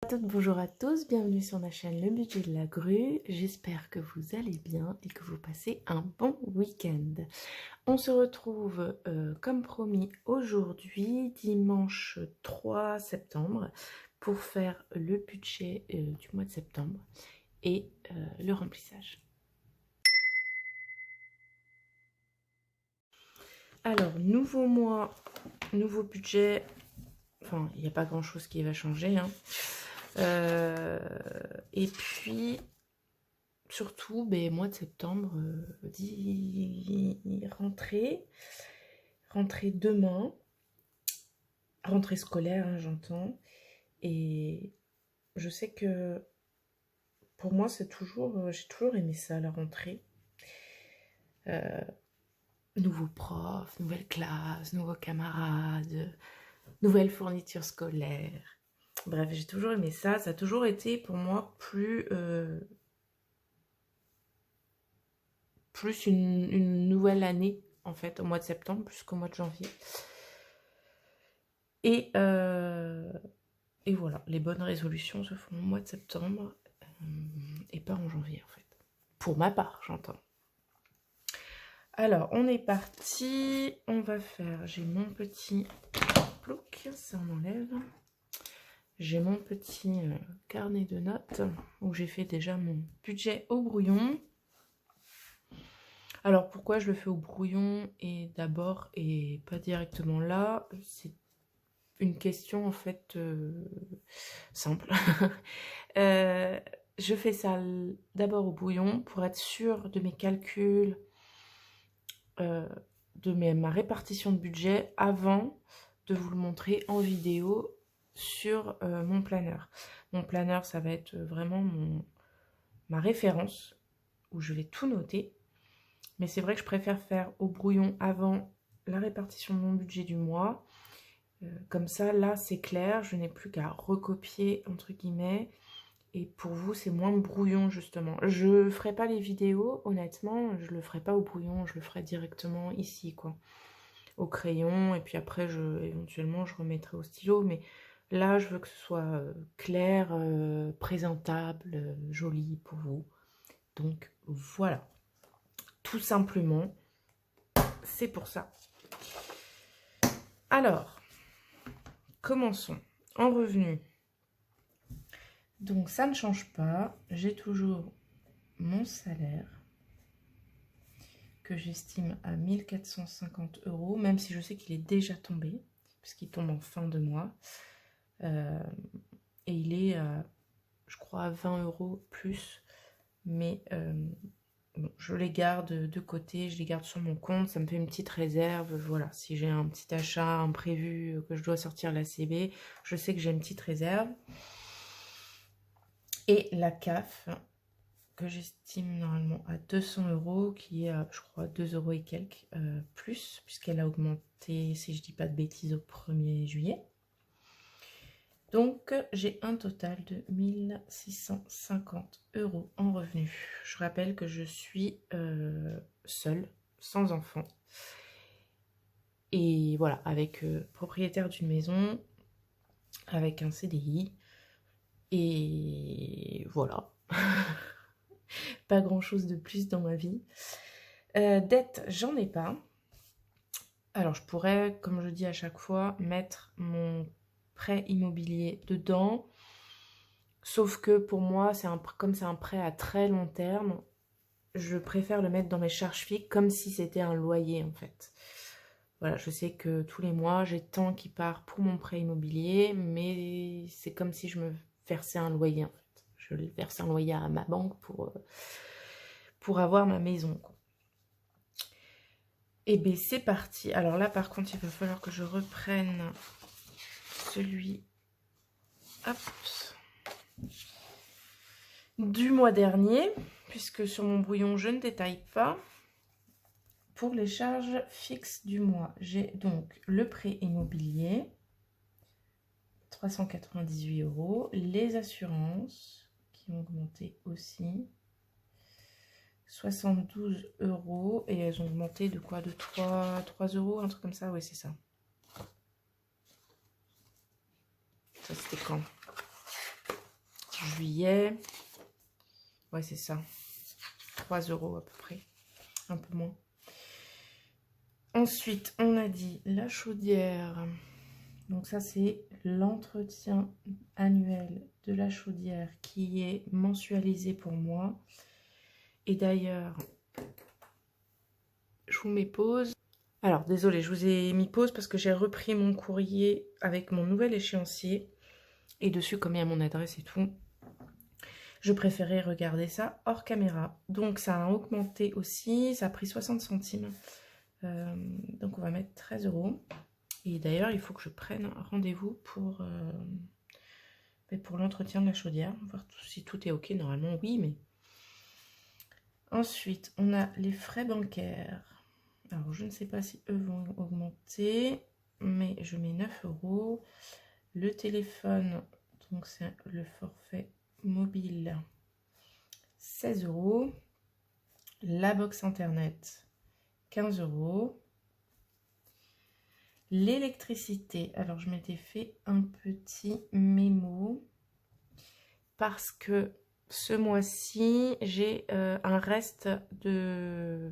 Bonjour à toutes, bonjour à tous, bienvenue sur ma chaîne Le Budget de la Grue. J'espère que vous allez bien et que vous passez un bon week-end. On se retrouve comme promis aujourd'hui, dimanche 3 septembre, pour faire le budget du mois de septembre et le remplissage. Alors, nouveau mois, nouveau budget. Enfin, il n'y a pas grand chose qui va changer, hein. Et puis surtout, mois de septembre, dit rentrée demain, rentrée scolaire, hein, j'entends. Et je sais que pour moi, c'est toujours, j'ai toujours aimé ça, la rentrée. Nouveaux profs, nouvelles classes, nouveaux camarades, nouvelles fournitures scolaires. Bref, j'ai toujours aimé ça. Ça a toujours été pour moi plus une nouvelle année, en fait, au mois de septembre, plus qu'au mois de janvier. Et voilà, les bonnes résolutions se font au mois de septembre et pas en janvier, en fait. Pour ma part, j'entends. Alors, on est parti. On va faire, j'ai mon petit plouc, ça on enlève. J'ai mon petit carnet de notes où j'ai fait déjà mon budget au brouillon. Alors, pourquoi je le fais au brouillon et d'abord et pas directement là? C'est une question en fait simple. Je fais ça d'abord au brouillon pour être sûre de mes calculs, ma répartition de budget avant de vous le montrer en vidéo sur mon planeur. Mon planeur, ça va être vraiment ma référence où je vais tout noter. Mais c'est vrai que je préfère faire au brouillon avant la répartition de mon budget du mois. Comme ça, là, c'est clair. Je n'ai plus qu'à recopier, entre guillemets. Et pour vous, c'est moins brouillon, justement. Je ne ferai pas les vidéos, honnêtement. Je ne le ferai pas au brouillon. Je le ferai directement ici, quoi. Au crayon. Et puis après, éventuellement, je remettrai au stylo. Mais là, je veux que ce soit clair, présentable, joli pour vous. Donc, voilà. Tout simplement, c'est pour ça. Alors, commençons. En revenu. Donc, ça ne change pas. J'ai toujours mon salaire que j'estime à 1450 €, même si je sais qu'il est déjà tombé, puisqu'il tombe en fin de mois. Et il est, je crois, à 20 € plus. Mais bon, je les garde de côté, je les garde sur mon compte, ça me fait une petite réserve. Voilà, si j'ai un petit achat imprévu, que je dois sortir la CB, je sais que j'ai une petite réserve. Et la CAF, que j'estime normalement à 200 €, qui est à, je crois, 2 € et quelques plus, puisqu'elle a augmenté, si je dis pas de bêtises, au 1er juillet. Donc, j'ai un total de 1650 € en revenus. Je rappelle que je suis seule, sans enfant. Et voilà, avec propriétaire d'une maison, avec un CDI. Et voilà. Pas grand-chose de plus dans ma vie. Dette, j'en ai pas. Alors, je pourrais, comme je dis à chaque fois, mettre mon prêt immobilier dedans. Sauf que pour moi, comme c'est un prêt à très long terme, je préfère le mettre dans mes charges fixes comme si c'était un loyer en fait. Voilà, je sais que tous les mois, j'ai tant qui part pour mon prêt immobilier, mais c'est comme si je me versais un loyer en fait. Je verse un loyer à ma banque pour avoir ma maison, quoi. Et bien, c'est parti. Alors là, par contre, il va falloir que je reprenne celui... Hop, du mois dernier, puisque sur mon brouillon, je ne détaille pas. Pour les charges fixes du mois, j'ai donc le prêt immobilier, 398 €, les assurances qui ont augmenté aussi, 72 €, et elles ont augmenté de quoi? De 3 €, un truc comme ça, oui c'est ça. Ça c'était quand? juillet. Ouais, c'est ça. 3 € à peu près. Un peu moins. Ensuite, on a dit la chaudière. Donc ça, c'est l'entretien annuel de la chaudière qui est mensualisé pour moi. Et d'ailleurs, je vous mets pause. Alors, désolé, je vous ai mis pause parce que j'ai repris mon courrier avec mon nouvel échéancier. Et dessus, comme il y a mon adresse et tout, je préférais regarder ça hors caméra. Donc, ça a augmenté aussi. Ça a pris 60 centimes. Donc, on va mettre 13 €. Et d'ailleurs, il faut que je prenne rendez-vous pour l'entretien de la chaudière. Voir si tout est OK. Normalement, oui, mais... Ensuite, on a les frais bancaires. Alors, je ne sais pas si eux vont augmenter, mais je mets 9 €. Le téléphone, donc c'est le forfait mobile, 16 €. La box internet, 15 €. L'électricité, alors je m'étais fait un petit mémo parce que ce mois-ci, j'ai un reste de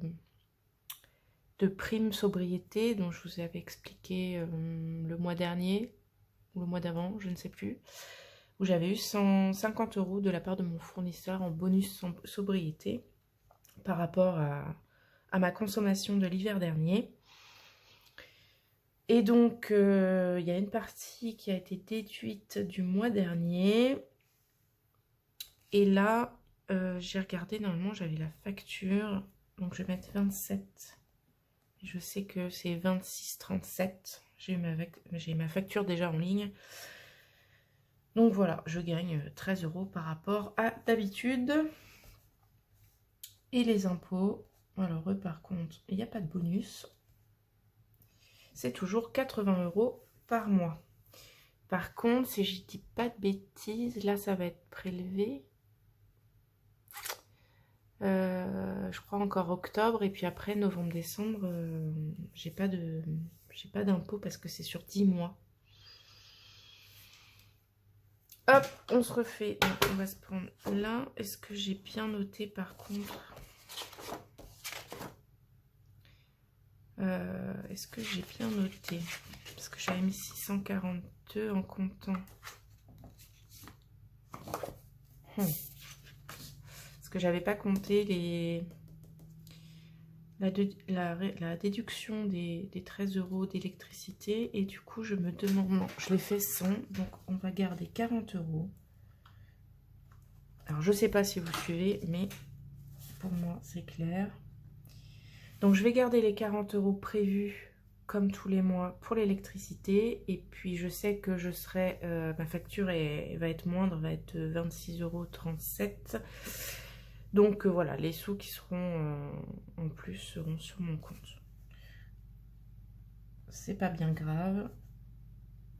prime sobriété dont je vous avais expliqué le mois dernier ou le mois d'avant, je ne sais plus, où j'avais eu 150 € de la part de mon fournisseur en bonus sobriété par rapport à ma consommation de l'hiver dernier. Et donc, il y a une partie qui a été déduite du mois dernier. Et là, j'ai regardé, normalement, j'avais la facture. Donc, je vais mettre 27. Je sais que c'est 26,37. J'ai ma facture déjà en ligne. Donc, voilà, je gagne 13 € par rapport à d'habitude. Et les impôts, alors eux, par contre, il n'y a pas de bonus. C'est toujours 80 € par mois. Par contre, si je dis pas de bêtises, là, ça va être prélevé. Je crois encore octobre, et puis après novembre-décembre, j'ai pas d'impôt parce que c'est sur 10 mois. Hop, on se refait. Donc, on va se prendre là. Est-ce que j'ai bien noté par contre? Est-ce que j'ai bien noté? Parce que j'avais mis 642 en comptant. Parce que j'avais pas compté la déduction des 13 € d'électricité. Et du coup, je me demande... Non, je l'ai fait sans. Donc, on va garder 40 €. Alors, je sais pas si vous suivez, mais pour moi, c'est clair. Donc, je vais garder les 40 € prévus comme tous les mois pour l'électricité. Et puis, je sais que je serai... ma facture va être moindre, va être 26,37 €. Donc voilà, les sous qui seront en plus seront sur mon compte. C'est pas bien grave.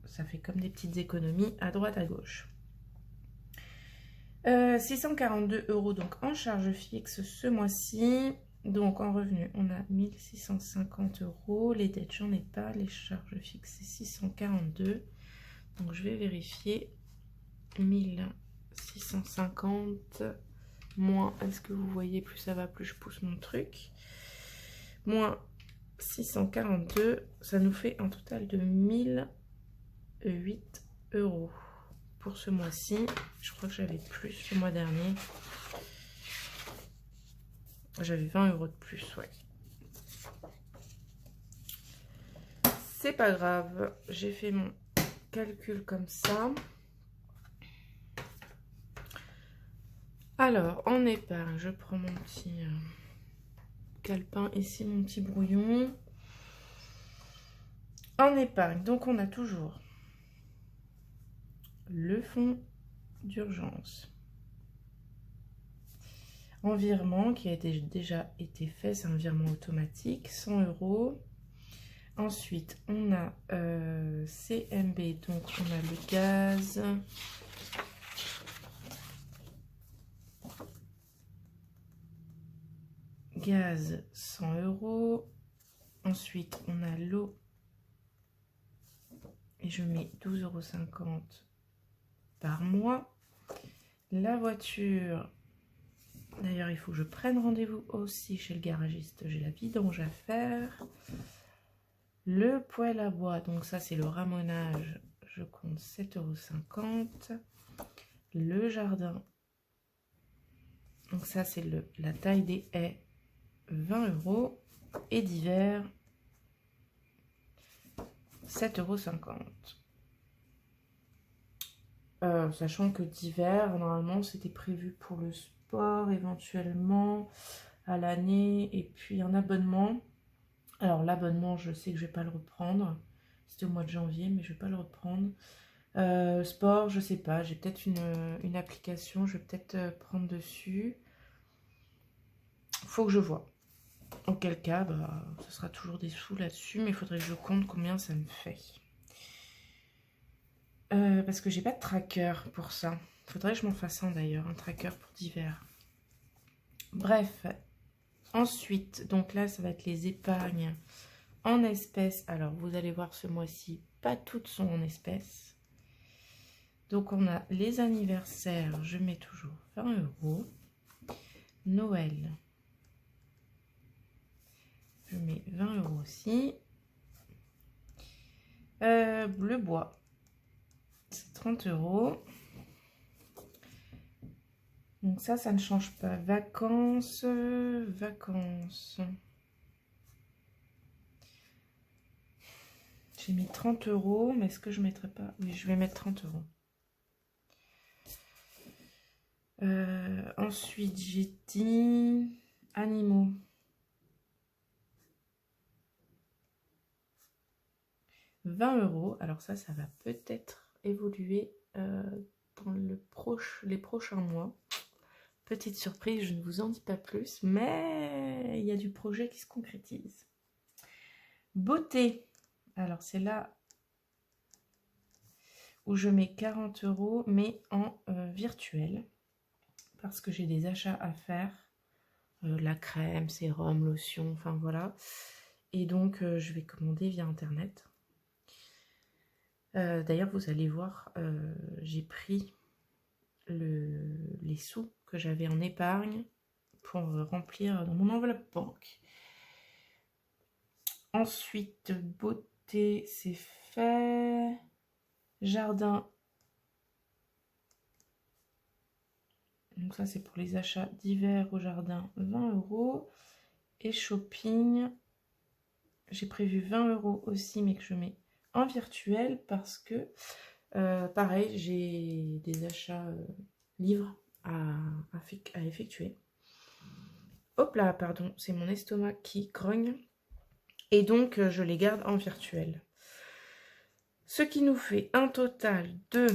Ça fait comme des petites économies à droite à gauche. 642 € donc en charge fixe ce mois-ci. Donc en revenu, on a 1650 €. Les dettes, j'en ai pas. Les charges fixes, c'est 642. Donc je vais vérifier. 1650 moins, est-ce que vous voyez, plus ça va, plus je pousse mon truc. Moins 642, ça nous fait un total de 1008 € pour ce mois-ci. Je crois que j'avais plus le mois dernier. J'avais 20 € de plus, ouais. C'est pas grave, j'ai fait mon calcul comme ça. Alors, en épargne, je prends mon petit calepin ici, mon petit brouillon. En épargne, donc on a toujours le fonds d'urgence. En virement qui a déjà été fait, c'est un virement automatique, 100 €. Ensuite, on a CMB, donc on a le gaz. Gaz, 100 €. Ensuite, on a l'eau. Et je mets 12,50 € par mois. La voiture, d'ailleurs, il faut que je prenne rendez-vous aussi chez le garagiste. J'ai la vidange à faire. Le poêle à bois, donc ça, c'est le ramonage. Je compte 7,50 €. Le jardin, donc ça, c'est la taille des haies, 20 €. Et d'hiver, 7,50 €. Sachant que d'hiver, normalement, c'était prévu pour le sport, éventuellement, à l'année, et puis un abonnement. Alors, l'abonnement, je sais que je vais pas le reprendre. C'était au mois de janvier, mais je vais pas le reprendre. Sport, je sais pas. J'ai peut-être une application, je vais peut-être prendre dessus. Faut que je vois. Auquel cas, bah, ce sera toujours des sous là-dessus, mais il faudrait que je compte combien ça me fait. Parce que j'ai pas de tracker pour ça. Faudrait que je m'en fasse un d'ailleurs, un tracker pour d'hiver. Bref, ensuite, donc là, ça va être les épargnes en espèces. Alors, vous allez voir ce mois-ci, pas toutes sont en espèces. Donc, on a les anniversaires, je mets toujours 20 €. Noël, je mets 20 € aussi. Le bois, c'est 30 €. Donc ça ne change pas. Vacances, vacances. J'ai mis 30 €, mais est-ce que je ne mettrai pas? Oui, je vais mettre 30 €. Ensuite, j'ai dit animaux. « 20 €. Alors ça va peut-être évoluer dans les prochains mois. Petite surprise, je ne vous en dis pas plus, mais il y a du projet qui se concrétise. Beauté. Alors c'est là où je mets 40 €, mais en virtuel, parce que j'ai des achats à faire. La crème, sérum, lotion, enfin voilà. Et donc, je vais commander via Internet. D'ailleurs, vous allez voir, j'ai pris les sous que j'avais en épargne pour remplir dans mon enveloppe banque. Ensuite, beauté, c'est fait. Jardin. Donc ça, c'est pour les achats d'hiver au jardin, 20 €. Et shopping, j'ai prévu 20 € aussi, mais que je mets en virtuel parce que, pareil, j'ai des achats livres à effectuer. Hop là, pardon, c'est mon estomac qui grogne. Et donc, je les garde en virtuel. Ce qui nous fait un total de...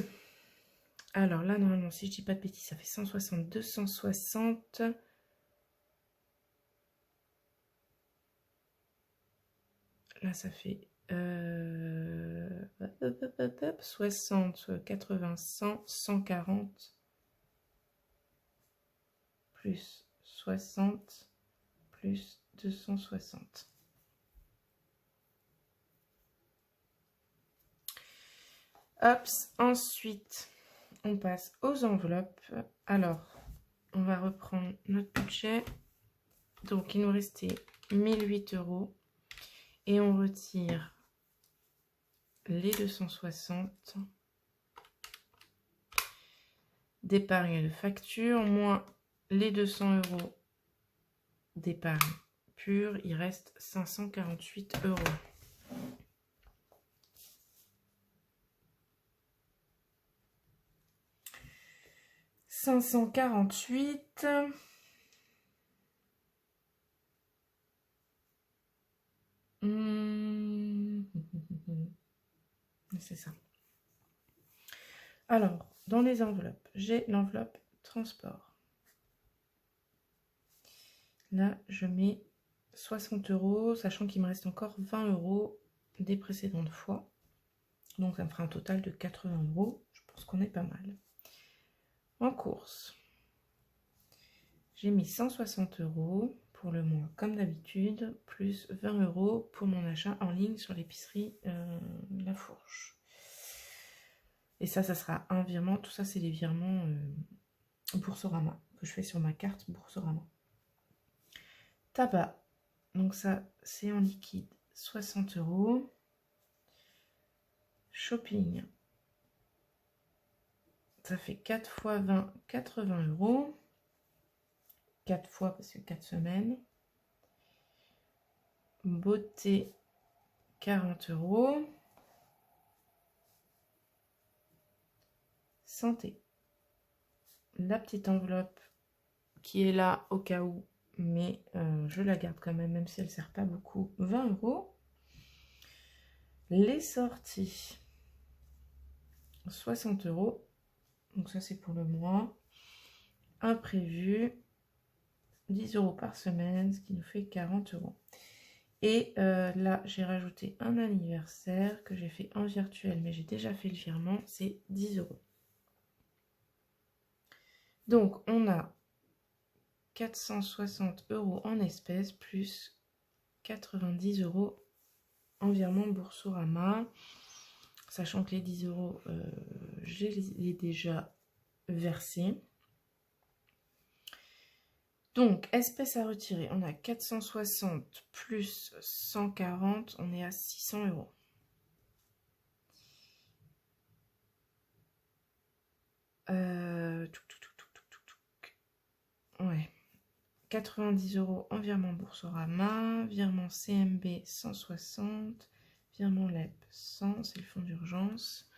Alors là, normalement, si je dis pas de bêtises, ça fait 160, 260... Là, ça fait 60, 80, 100, 140, plus 60, plus 260. Hop, ensuite, on passe aux enveloppes. Alors, on va reprendre notre budget. Donc, il nous restait 1008 €. Et on retire les 260 d'épargne de facture, moins les 200 € d'épargne pure. Il reste 548 €. C'est ça. Alors, dans les enveloppes, j'ai l'enveloppe transport. Là, je mets 60 €, sachant qu'il me reste encore 20 € des précédentes fois. Donc, ça me fera un total de 80 €. Je pense qu'on est pas mal. En course, j'ai mis 160 € pour le mois, comme d'habitude, plus 20 € pour mon achat en ligne sur l'épicerie La Fourche. Et ça sera un virement. Tout ça, c'est les virements Boursorama, que je fais sur ma carte Boursorama. Tabac, donc ça c'est en liquide, 60 €. Shopping, ça fait 4 fois 20, 80 €. 4 fois parce que 4 semaines. Beauté, 40 €. Santé, la petite enveloppe qui est là au cas où, mais je la garde quand même, même si elle ne sert pas beaucoup, 20 €. Les sorties, 60 €. Donc ça c'est pour le mois. Imprévu, 10 € par semaine, ce qui nous fait 40 €. Et là, j'ai rajouté un anniversaire que j'ai fait en virtuel, mais j'ai déjà fait le virement, c'est 10 €. Donc, on a 460 € en espèces plus 90 € en virement Boursorama, sachant que les 10 €, je les ai déjà versés. Donc, espèces à retirer, on a 460 plus 140, on est à 600 €. Ouais. 90 € en virement Boursorama, virement CMB 160, virement LEP 100, c'est le fonds d'urgence.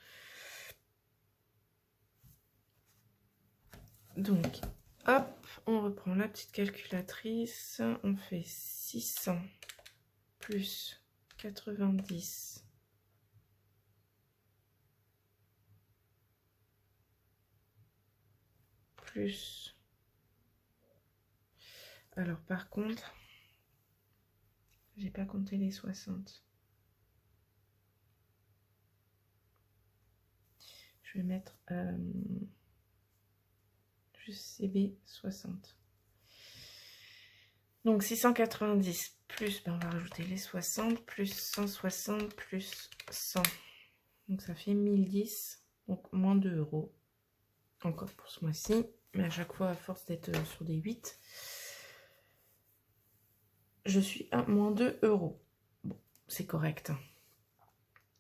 Donc, hop, on reprend la petite calculatrice, on fait 600 plus 90 plus... Alors par contre, j'ai pas compté les 60. Je vais mettre juste CB 60. Donc 690 plus, ben on va rajouter les 60, plus 160, plus 100. Donc ça fait 1010, donc moins 2 € encore pour ce mois-ci. Mais à chaque fois, à force d'être sur des 8, je suis à moins 2 €. Bon, c'est correct.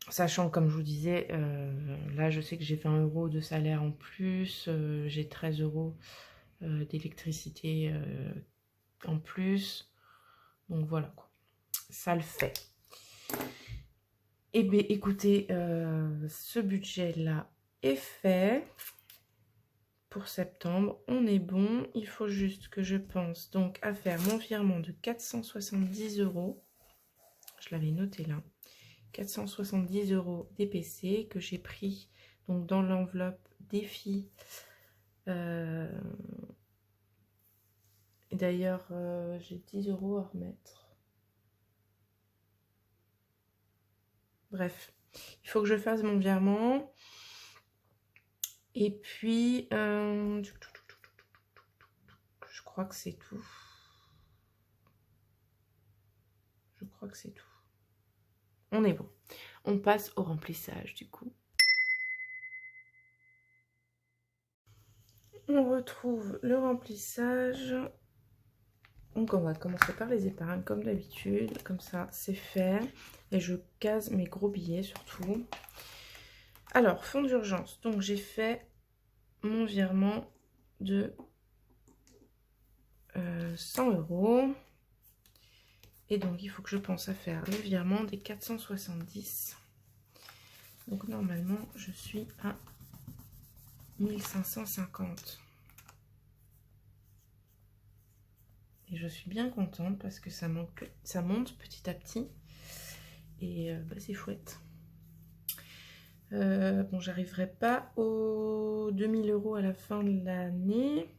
Sachant, comme je vous disais, là je sais que j'ai 20 € de salaire en plus, j'ai 13 € d'électricité en plus. Donc voilà quoi, ça le fait. Eh bien écoutez, ce budget-là est fait. Pour septembre, on est bon. Il faut juste que je pense donc à faire mon virement de 470 €. Je l'avais noté là. 470 € DPC que j'ai pris donc dans l'enveloppe défi. D'ailleurs, j'ai 10 € à remettre. Bref, il faut que je fasse mon virement. Et puis, je crois que c'est tout. Je crois que c'est tout. On est bon. On passe au remplissage du coup. On retrouve le remplissage. Donc on va commencer par les épargnes comme d'habitude. Comme ça, c'est fait. Et je case mes gros billets surtout. Alors, fonds d'urgence. Donc j'ai fait mon virement de 100 €. Et donc, il faut que je pense à faire le virement des 470. Donc, normalement, je suis à 1550. Et je suis bien contente parce que ça monte petit à petit. Et bah, c'est chouette. Bon, j'arriverai pas aux 2000 € à la fin de l'année.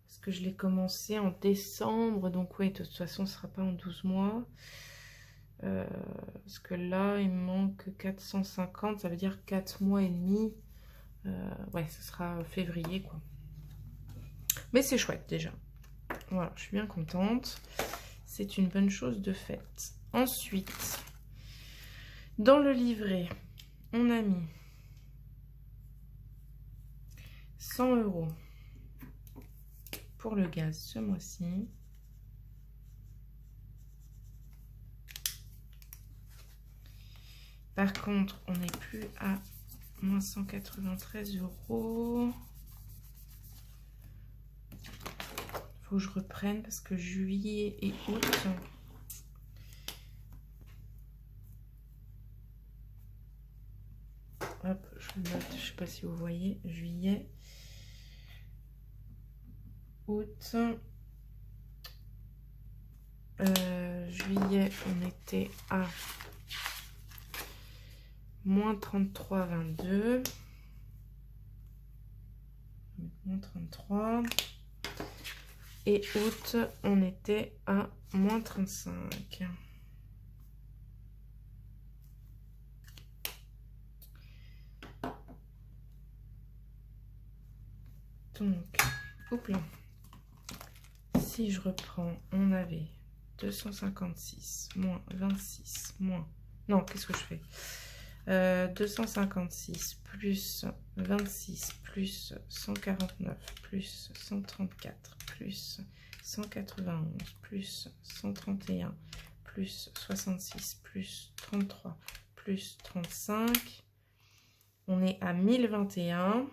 Parce que je l'ai commencé en décembre. Donc, oui, de toute façon, ce ne sera pas en 12 mois. Parce que là, il me manque 450. Ça veut dire 4 mois et demi. Ouais, ce sera février, quoi. Mais c'est chouette, déjà. Voilà, je suis bien contente. C'est une bonne chose de faite. Ensuite, dans le livret, on a mis 100 € pour le gaz ce mois-ci. Par contre, on n'est plus à moins 193 €. Faut que je reprenne parce que juillet et août. Hop, je note, je sais pas si vous voyez, juillet, août. Juillet, on était à moins 33,22. Moins 33. Et août, on était à moins 35. Donc, hop là. Si je reprends, on avait 256 moins 26 moins... Non, qu'est-ce que je fais 256 plus 26 plus 149 plus 134 plus 191 plus 131 plus 66 plus 33 plus 35. On est à 1021.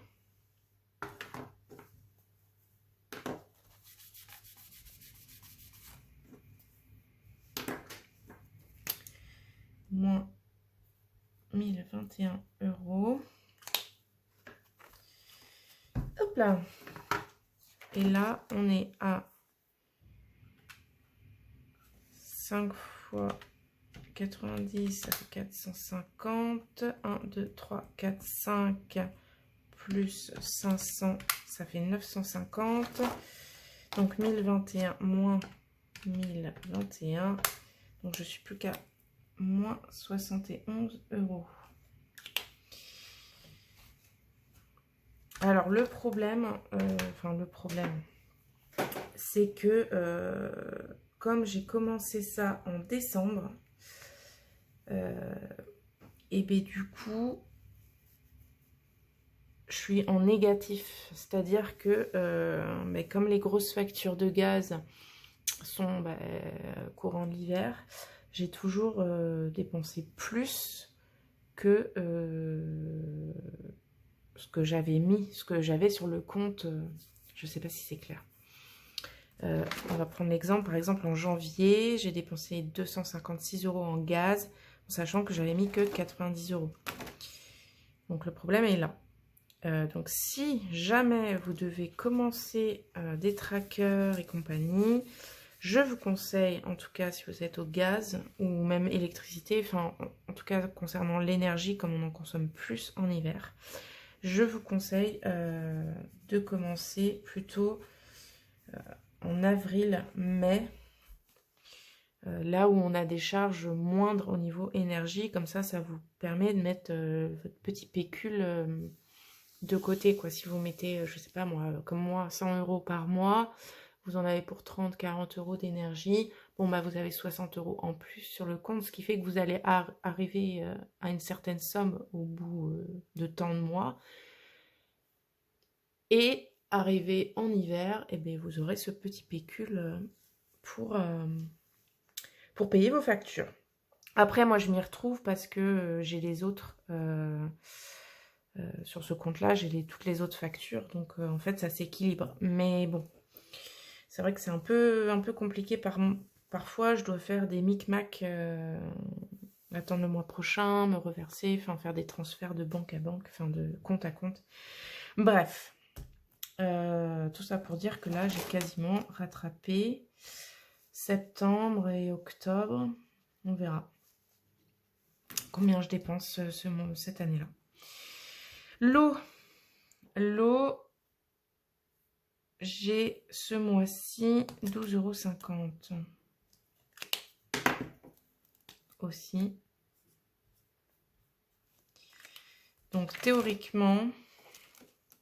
Moins 1021 €. Hop là. Et là, on est à 5 fois 90, ça fait 450. 1, 2, 3, 4, 5 plus 500, ça fait 950. Donc 1021 moins 1021. Donc je suis plus qu'à moins 71 €. Alors le problème, c'est que comme j'ai commencé ça en décembre, et bien du coup, je suis en négatif. C'est-à-dire que mais comme les grosses factures de gaz sont courant de l'hiver, j'ai toujours dépensé plus que ce que j'avais mis, ce que j'avais sur le compte. Je ne sais pas si c'est clair. On va prendre l'exemple. Par exemple, en janvier, j'ai dépensé 256 € en gaz, en sachant que j'avais mis que 90 €. Donc le problème est là. Donc si jamais vous devez commencer des trackers et compagnie, je vous conseille, en tout cas si vous êtes au gaz ou même électricité, enfin en tout cas concernant l'énergie, comme on en consomme plus en hiver, je vous conseille de commencer plutôt en avril, mai, là où on a des charges moindres au niveau énergie. Comme ça vous permet de mettre votre petit pécule de côté, quoi. Si vous mettez, je sais pas moi, comme moi, 100 € par mois, vous en avez pour 30-40 € d'énergie. Bon, bah vous avez 60 € en plus sur le compte, ce qui fait que vous allez arriver à une certaine somme au bout de tant de mois. Et arrivé en hiver, et bien vous aurez ce petit pécule pour payer vos factures. Après, moi, je m'y retrouve parce que j'ai les autres... sur ce compte-là, j'ai toutes les autres factures, donc en fait, ça s'équilibre. Mais bon, c'est vrai que c'est un peu compliqué parfois. Je dois faire des micmacs, attendre le mois prochain, me reverser, enfin faire des transferts de banque à banque, enfin de compte à compte. Bref, tout ça pour dire que là, j'ai quasiment rattrapé septembre et octobre. On verra combien je dépense cette année-là. L'eau, j'ai ce mois-ci 12,50 € aussi. Donc théoriquement,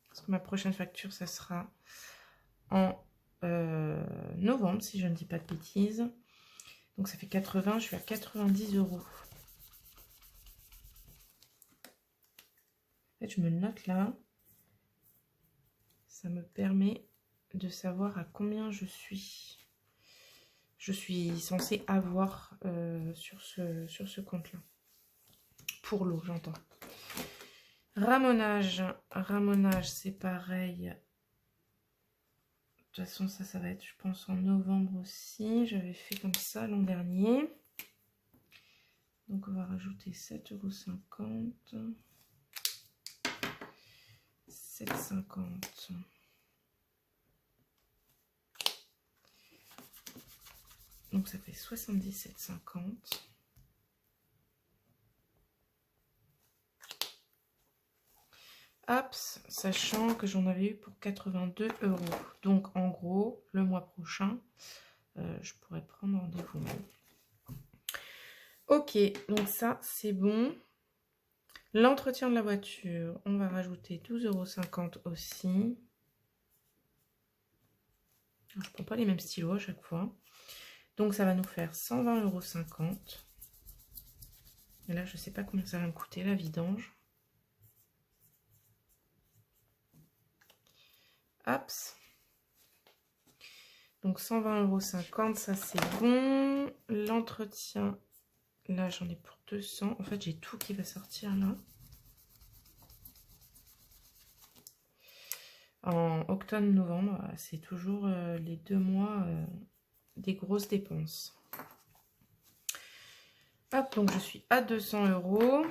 parce que ma prochaine facture, ça sera en novembre, si je ne dis pas de bêtises. Donc ça fait 80, je suis à 90 €. En fait, je me le note là. Ça me permet de savoir à combien je suis censée avoir sur ce compte-là. Pour l'eau, j'entends. Ramonage, c'est pareil. De toute façon, ça va être, je pense, en novembre aussi. J'avais fait comme ça l'an dernier. Donc, on va rajouter 7,50 €. 7,50 €. Donc, ça fait 77,50 €. Hop, sachant que j'en avais eu pour 82 €. Donc, en gros, le mois prochain, je pourrais prendre rendez-vous même. Ok, donc ça, c'est bon. L'entretien de la voiture, on va rajouter 12,50 € aussi. Alors, je ne prends pas les mêmes stylos à chaque fois. Donc, ça va nous faire 120,50 €. Et là, je ne sais pas combien ça va me coûter, la vidange. Hop. Donc, 120,50 €, ça c'est bon. L'entretien, là, j'en ai pour 200. En fait, j'ai tout qui va sortir là. En octobre-novembre, c'est toujours les 2 mois des grosses dépenses. Hop, donc je suis à 200 €.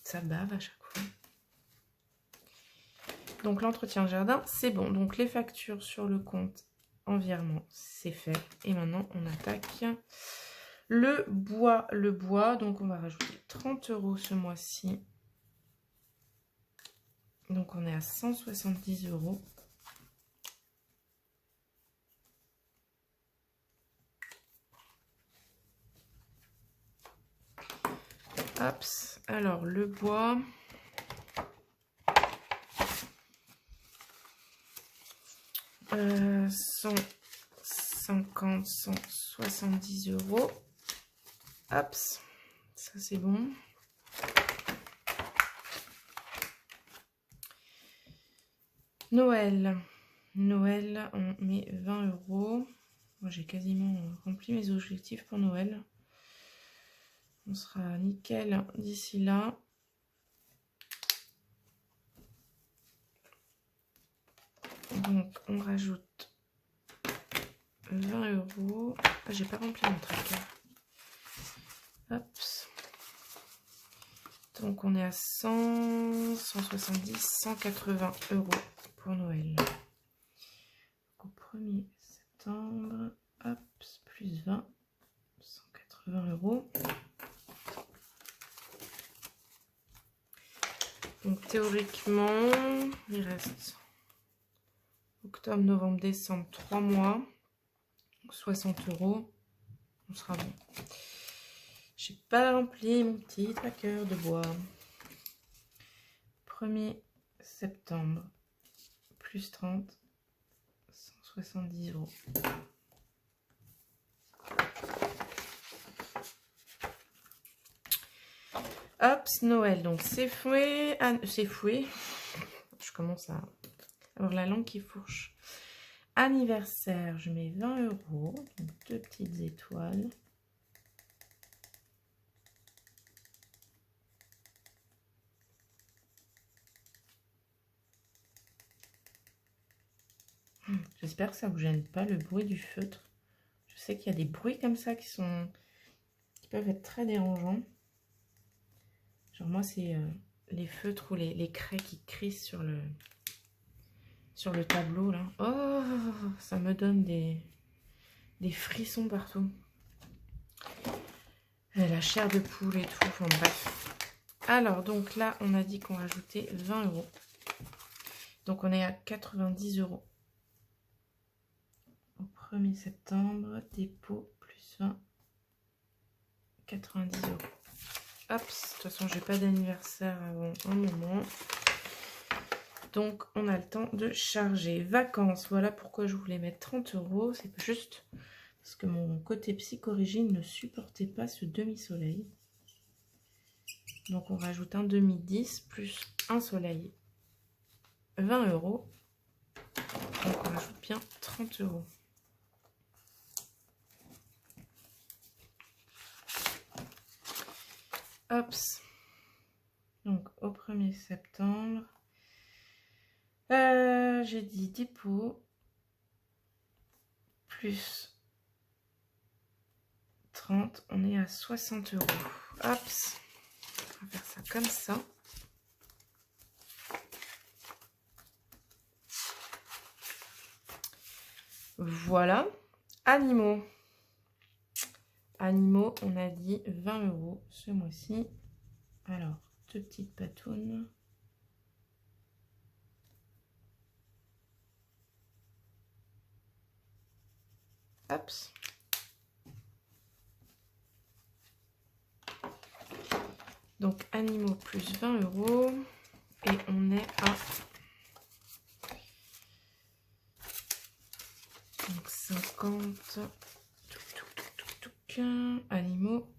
Ça bave à chaque fois. Donc l'entretien de jardin, c'est bon. Donc les factures sur le compte en virement, c'est fait. Et maintenant, on attaque le bois. Le bois, donc on va rajouter 30 € ce mois-ci. Donc on est à 170 €. Hop, alors le bois. Euh, 150, 170 €. Hop, ça c'est bon. Noël, on met 20 €. Moi, j'ai quasiment rempli mes objectifs pour Noël. On sera nickel d'ici là. Donc, on rajoute 20 €. Ah, j'ai pas rempli mon tracker. Hop. Donc, on est à 100, 170, 180 € pour Noël. Donc, au 1er septembre, hop, plus 20, 180 €. Donc, théoriquement, il reste octobre, novembre, décembre, 3 mois, 60 €, on sera bon. J'ai pas rempli mon petit tracker de bois. 1er septembre, plus 30, 170 €. Hop, Noël, donc c'est fouet. Ah, c'est fouet. Je commence à avoir la langue qui fourche. Anniversaire, je mets 20 €. Donc 2 petites étoiles. J'espère que ça ne vous gêne pas le bruit du feutre. Je sais qu'il y a des bruits comme ça qui peuvent être très dérangeants. Genre moi, c'est les feutres ou les craies qui crissent sur le tableau là. Oh, ça me donne des frissons partout. Et la chair de poule et tout, enfin bref. Alors, donc là, on a dit qu'on rajoutait 20 €. Donc, on est à 90 €. Au 1er septembre, dépôt plus 20, 90 €. Hop, de toute façon, j'ai pas d'anniversaire avant un moment. Donc, on a le temps de charger. Vacances, voilà pourquoi je voulais mettre 30 €. C'est juste parce que mon côté psychorigine ne supportait pas ce demi-soleil. Donc, on rajoute un demi-10 plus un soleil. 20 €. Donc on rajoute bien 30 €. Hop. Donc au 1er septembre, j'ai dit dépôt plus 30, on est à 60 €. Hop, on va faire ça comme ça. Voilà. Animaux. Animaux, on a dit 20 € ce mois-ci. Alors, 2 petites patounes. Hop. Donc, animaux plus 20 €. Et on est à donc 50. Animaux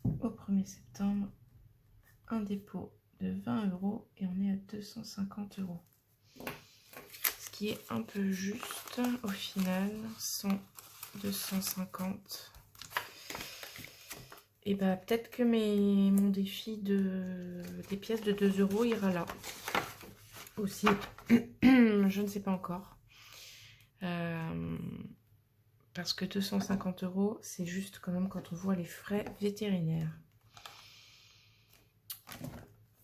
au 1er septembre. Un dépôt de 20 € et on est à 250 €. Ce qui est un peu juste au final, 100, 250. Et bah peut-être que mon défi des pièces de 2 € ira là aussi. Je ne sais pas encore. Parce que 250 €, c'est juste quand même quand on voit les frais vétérinaires.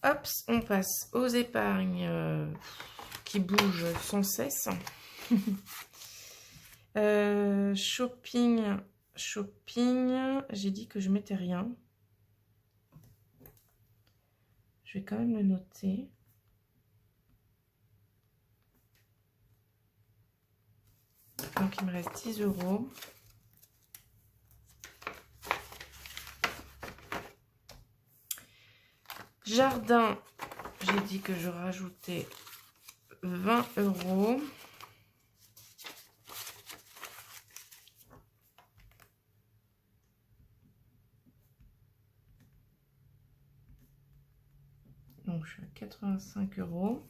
Hop, on passe aux épargnes qui bougent sans cesse. Shopping, j'ai dit que je mettais rien. Je vais quand même le noter. Donc il me reste 10 €. Jardin, j'ai dit que je rajoutais 20 €. Donc je suis à 85 €.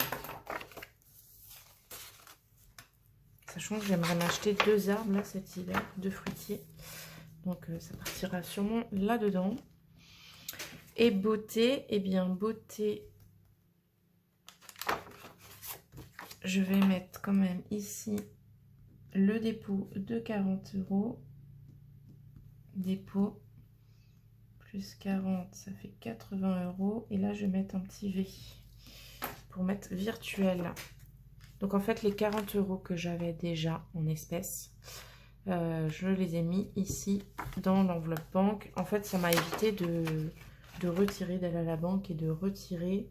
Sachant que j'aimerais m'acheter 2 arbres là cet hiver, 2 fruitiers. Donc ça partira sûrement là-dedans. Et beauté, eh bien beauté, je vais mettre quand même ici le dépôt de 40 €. Dépôt plus 40, ça fait 80 €. Et là, je vais mettre un petit V pour mettre virtuel. Donc en fait, les 40 € que j'avais déjà en espèces, je les ai mis ici dans l'enveloppe banque. En fait, ça m'a évité de retirer, d'aller à la banque et de retirer.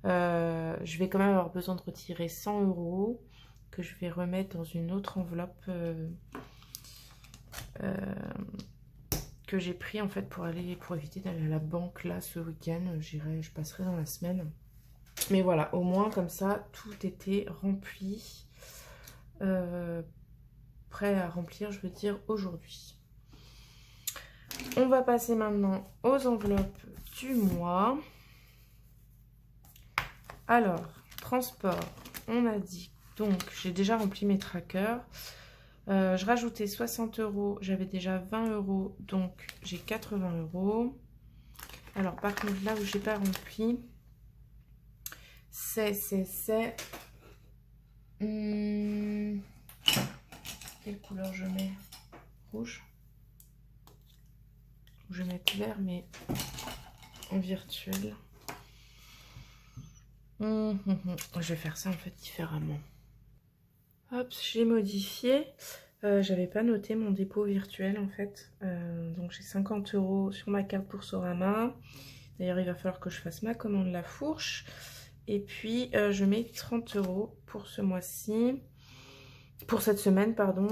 Je vais quand même avoir besoin de retirer 100 € que je vais remettre dans une autre enveloppe que j'ai pris en fait pour éviter d'aller à la banque là ce week-end. Je passerai dans la semaine. Mais voilà, au moins comme ça, tout était rempli. Prêt à remplir, je veux dire, aujourd'hui. On va passer maintenant aux enveloppes du mois. Alors, transport, on a dit, donc j'ai déjà rempli mes trackers. Je rajoutais 60 €, j'avais déjà 20 €, donc j'ai 80 €. Alors par contre, là où j'ai pas rempli, c'est... Quelle couleur je mets? Rouge. Je vais mettre vert, mais en virtuel. Je vais faire ça en fait différemment. Hop, j'ai modifié. J'avais pas noté mon dépôt virtuel en fait. Donc j'ai 50 € sur ma carte Boursorama. D'ailleurs, il va falloir que je fasse ma commande La Fourche. Et puis, je mets 30 € pour ce mois-ci. Pour cette semaine, pardon.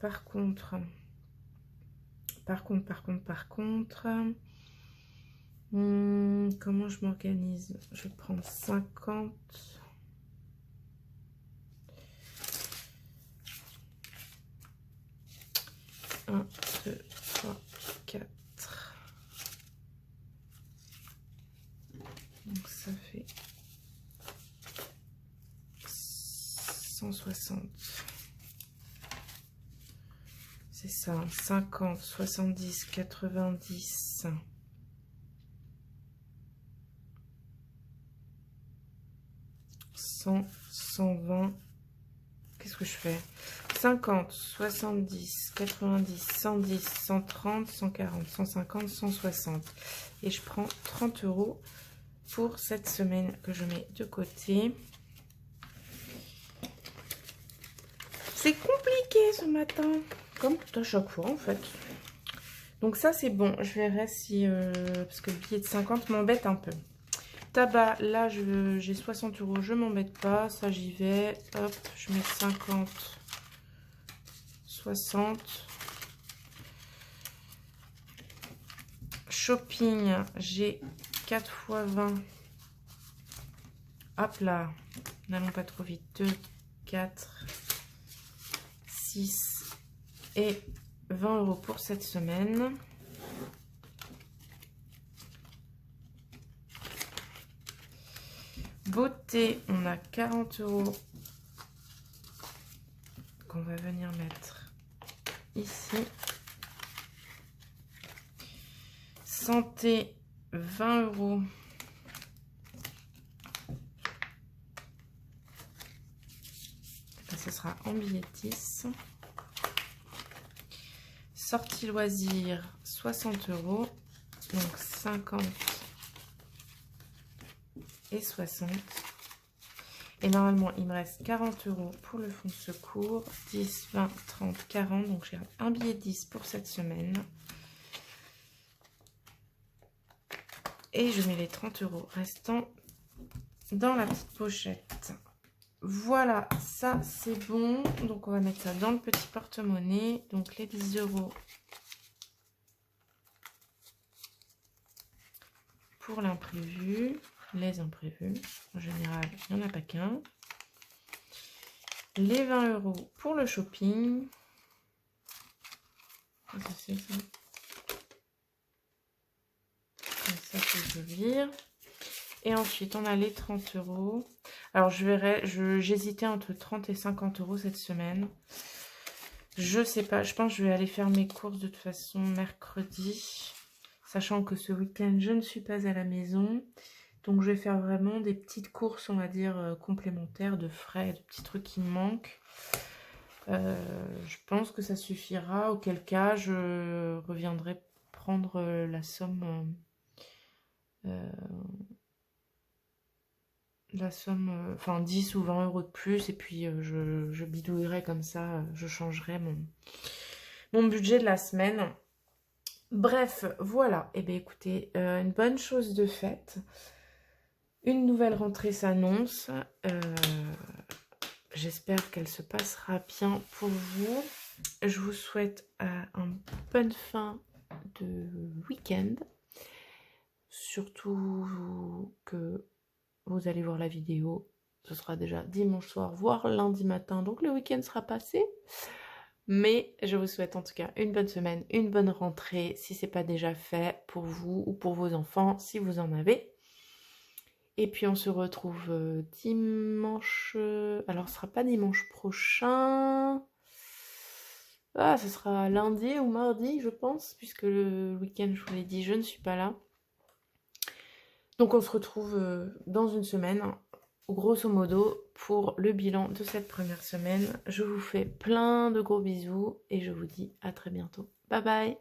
Par contre... comment je m'organise? Je vais prendre 50. 1, 2, 3, 4. Donc ça fait 160. C'est ça, 50, 70, 90. 100, 120. Qu'est-ce que je fais? 50, 70, 90, 110, 130, 140, 150, 160. Et je prends 30 € pour cette semaine que je mets de côté. C'est compliqué ce matin, comme tout à chaque fois en fait. Donc ça c'est bon, je verrai si... parce que le billet de 50 m'embête un peu. Tabac, là j'ai 60 €, je m'embête pas, ça j'y vais. Hop, je mets 50, 60. Shopping, j'ai 4 x 20. Hop là, n'allons pas trop vite. 2, 4, 6 et 20 € pour cette semaine. Beauté, on a 40 € qu'on va venir mettre ici. Santé, 20 €. Ce sera en billet 10. Sortie loisirs, 60 €. Donc 50 et 60. Et normalement, il me reste 40 € pour le fonds de secours. 10, 20, 30, 40. Donc j'ai un billet 10 pour cette semaine. Et je mets les 30 € restants dans la petite pochette. Voilà, ça c'est bon. Donc on va mettre ça dans le petit porte-monnaie. Donc les 10 € pour l'imprévu. Les imprévus, en général, il n'y en a pas qu'un. Les 20 € pour le shopping. C'est ça. Comme ça que je vire. Et ensuite, on a les 30 €. Alors, je verrai, j'hésitais entre 30 et 50 € cette semaine. Je sais pas, je pense que je vais aller faire mes courses de toute façon mercredi. Sachant que ce week-end, je ne suis pas à la maison. Donc, je vais faire vraiment des petites courses, on va dire, complémentaires de frais, de petits trucs qui me manquent. Je pense que ça suffira. Auquel cas, je reviendrai prendre la somme... enfin 10 ou 20 € de plus. Et puis, je bidouillerai comme ça. Je changerai mon budget de la semaine. Bref, voilà. Et bien, écoutez, une bonne chose de faite. Une nouvelle rentrée s'annonce. J'espère qu'elle se passera bien pour vous. Je vous souhaite une bonne fin de week-end. Surtout que vous allez voir la vidéo. Ce sera déjà dimanche soir, voire lundi matin. Donc le week-end sera passé. Mais je vous souhaite en tout cas une bonne semaine, une bonne rentrée. Si ce n'est pas déjà fait pour vous ou pour vos enfants, si vous en avez. Et puis on se retrouve dimanche. Alors ce sera pas dimanche prochain. Ah, ce sera lundi ou mardi, je pense, puisque le week-end, je vous l'ai dit, je ne suis pas là. Donc on se retrouve dans une semaine, grosso modo, pour le bilan de cette première semaine. Je vous fais plein de gros bisous et je vous dis à très bientôt. Bye bye!